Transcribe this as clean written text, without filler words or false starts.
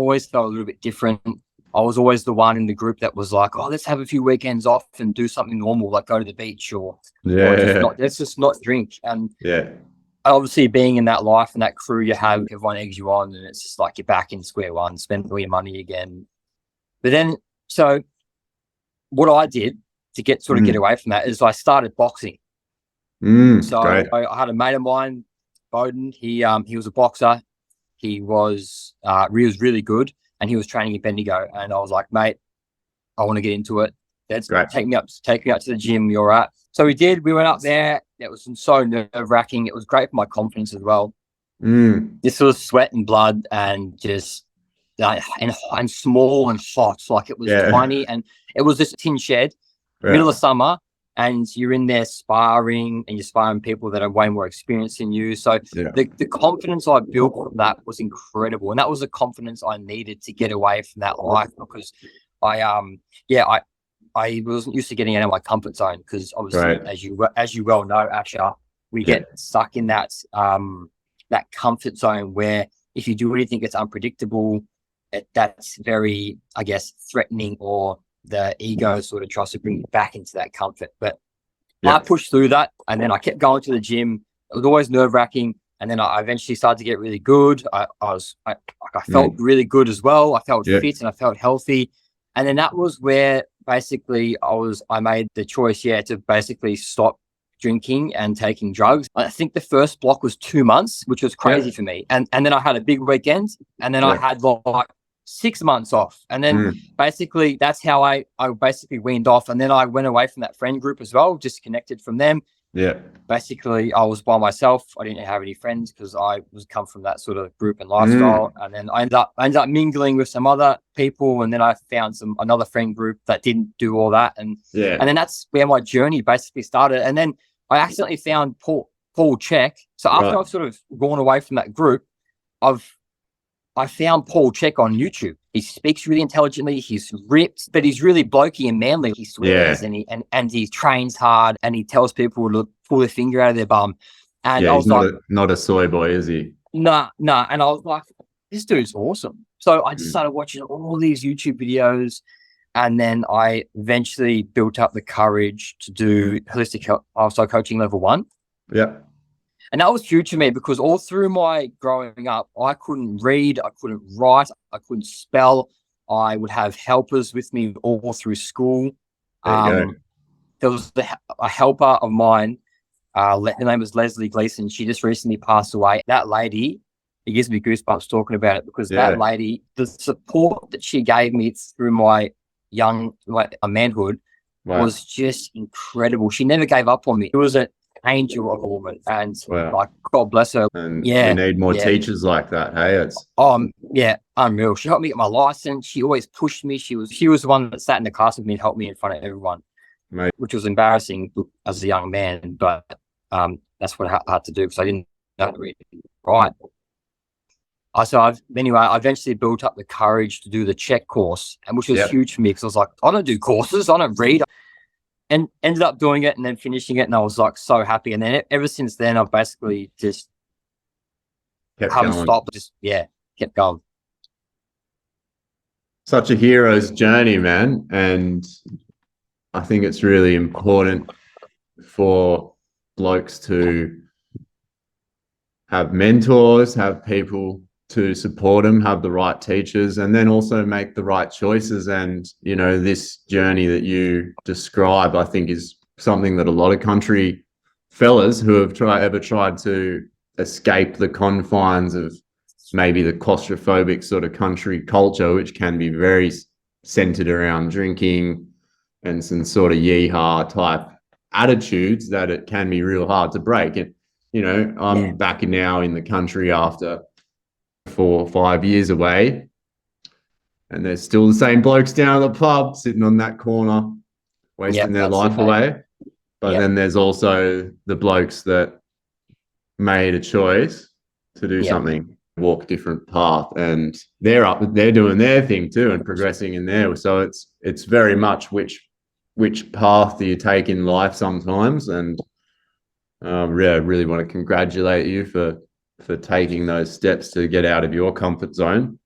always felt a little bit different. I was always the one in the group that was like, oh, let's have a few weekends off and do something normal, like go to the beach or let's just not drink. And obviously being in that life and that crew you have, everyone eggs you on, and it's just like you're back in square one, spend all your money again. But then, so what I did to get away from that is I started boxing. So I had a mate of mine, Bowden. He was a boxer. He was really good, and he was training in Bendigo. And I was like, mate, I want to get into it. Let's take me up to the gym. You're right. So we did. We went up there. It was so nerve-wracking. It was great for my confidence as well. This was sweat and blood and just and small and hot. Like it was tiny, and it was this tin shed, middle of summer, and you're in there sparring, and you're sparring people that are way more experienced than you. So the confidence I built from that was incredible, and that was the confidence I needed to get away from that life, because I wasn't used to getting out of my comfort zone, because obviously, as you well know, Asher, we get stuck in that comfort zone where if you do anything that's unpredictable, that's very, I guess, threatening, or the ego sort of tries to bring you back into that comfort. But I pushed through that, and then I kept going to the gym. It was always nerve-wracking, and then I eventually started to get really good. I felt really good as well. I felt fit and I felt healthy. And then that was where basically I made the choice, to basically stop drinking and taking drugs. I think the first block was 2 months, which was crazy for me. And then I had a big weekend, and then I had like 6 months off. And then basically that's how I basically weaned off. And then I went away from that friend group as well, disconnected from them. Basically I was by myself. I didn't have any friends because I was come from that sort of group and lifestyle. And then I ended up mingling with some other people, and then I found another friend group that didn't do all that. And then that's where my journey basically started. And then I accidentally found Paul Check. So after I've sort of gone away from that group, I found Paul Check on YouTube. He speaks really intelligently. He's ripped, but he's really blokey and manly. He swears and he trains hard, and he tells people to pull their finger out of their bum. And I was not a soy boy, is he? No. And I was like, this dude's awesome. So I just started watching all these YouTube videos, and then I eventually built up the courage to do holistic lifestyle coaching level 1. And that was huge to me, because all through my growing up, I couldn't read, I couldn't write, I couldn't spell. I would have helpers with me all through school. There was a helper of mine, her name was Leslie Gleason. She just recently passed away. That lady, it gives me goosebumps talking about it, because that lady, the support that she gave me through my manhood was just incredible. She never gave up on me. It was an angel of a woman, and like, God bless her. And we need more teachers like that. Hey, it's unreal. She helped me get my license. She always pushed me. She was the one that sat in the class with me and helped me in front of everyone, which was embarrassing as a young man, but that's what I had to do, because I didn't know how to read. I eventually built up the courage to do the check course, and which was huge for me, because I was like, I don't do courses, I don't read. And ended up doing it and then finishing it, and I was like so happy. And then ever since then, I've basically just haven't stopped. Kept going. Such a hero's journey, man. And I think it's really important for blokes to have mentors, have people to support them, have the right teachers, and then also make the right choices. And, you know, this journey that you describe, I think, is something that a lot of country fellas who have ever tried to escape the confines of maybe the claustrophobic sort of country culture, which can be very centered around drinking and some sort of yeehaw type attitudes, that it can be real hard to break. And, you know, I'm back now in the country after 4 or 5 years away, and there's still the same blokes down at the pub sitting on that corner wasting their life away. But then there's also the blokes that made a choice to do something, walk a different path, and they're doing their thing too and progressing in there. So it's very much which path do you take in life sometimes. And I really want to congratulate you for taking those steps to get out of your comfort zone.